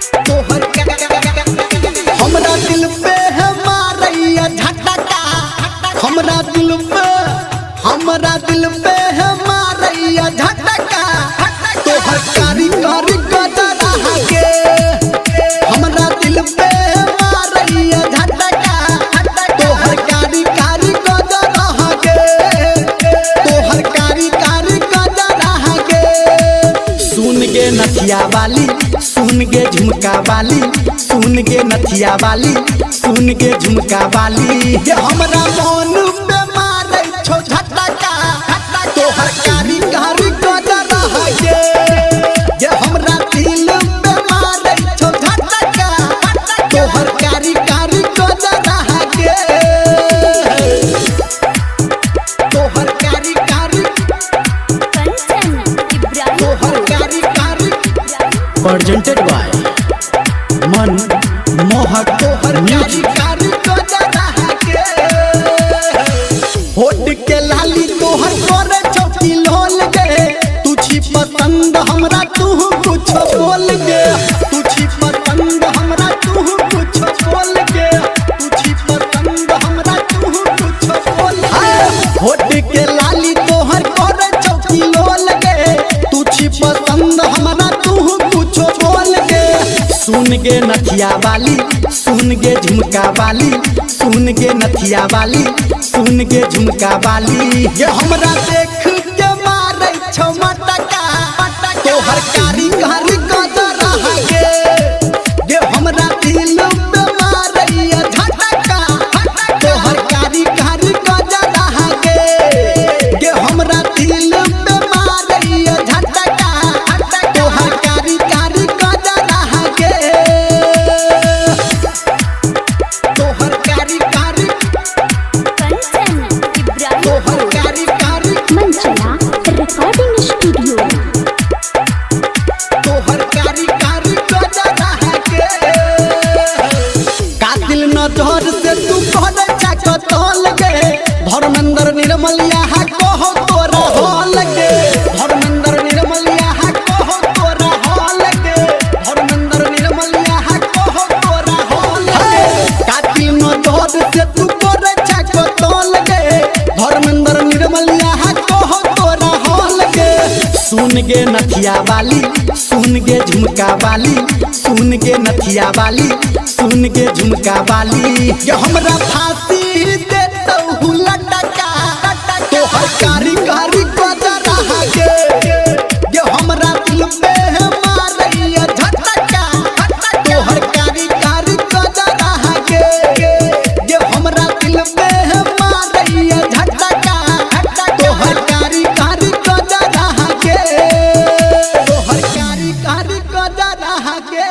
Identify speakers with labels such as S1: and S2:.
S1: तोहर हमरा दिल पे है मारैया झटका, हमरा दिल पे है मारैया झटका, तोहर कारी कारी गजरा के हमरा दिल पे है मारैया झटका, तोहर कारी कारी गजरा के, तोहर कारी कारी गजरा के। सुन गे नथिया वाली, सुन गे झुमका वाली, सुन गे नथिया वाली, सुन गे झुमका वाली, ये हमरा मन पे मारै छो झटका, तोहर कारी कारी गजरा के, ये हमरा दिल पे मारै छो झटका, तोहर कारी कारी गजरा के, तोहर कारी कारी
S2: कंचन इब्राहिम
S1: तोहर कारी कारी
S3: presented by मन मोहक
S1: तोहर कारी कारी गजरा के। होठ के लाली तोहर करे चौकी लोल गे, तुझी पसंद हमरा तू कुछ बोल गे, तुझी पसंद हमरा तू कुछ बोल गे, तुझी पसंद हमरा तू कुछ बोल गे। होठ के लाली तोहर करे चौकी लोल गे, तुझी पसंद हमरा तू कुछ बोल गे। सुन गे नथिया वाली, सुन गे झुमका वाली, सुन गे नथिया वाली, सुन गे झुमका वाली, ये हमरा देख के मारै छौ मटका, तोहर कारी कारी गजरा के, ये हमरा दिल पे मारैया झटका, तोहर कारी कारी गजरा के, ये हमरा दिल पे मारैया झटका, तोहर कारी कारी गजरा के, तोहर कारी कारी
S2: कंचन इब्राहिम
S1: तोहर कारी कारी
S2: मंचला रिकॉर्डिंग स्टूडियो।
S1: तोहर कारी कारी गजरा के। कातिल नजर से तू कहले चकतल गे, धर्मेंद्र निर्मल यहाँ कहो तोरा हल गे, धर्मेंद्र निर्मल यहाँ कहो तोरा हल गे, धर्मेंद्र निर्मल यहाँ कहो तोरा हल गे। कातिल नजर से तू कहले चकतल गे, धर्मेंद्र निर्मल यहाँ कहो तोरा हल गे। सुन गे नथिया वाली, सुन गे झुमका वाली, सुन गे नथिया वाली, सुन गे झुमका वाली, ये हमरा फांसी देतौ लटका, तोहर कारी कारी गजरा के, ये हमरा दिल पे है मारैया झटका, तोहर कारी कारी गजरा के, ये हमरा दिल पे है मारैया झटका, तोहर कारी कारी गजरा के, तोहर कारी कारी गजरा के।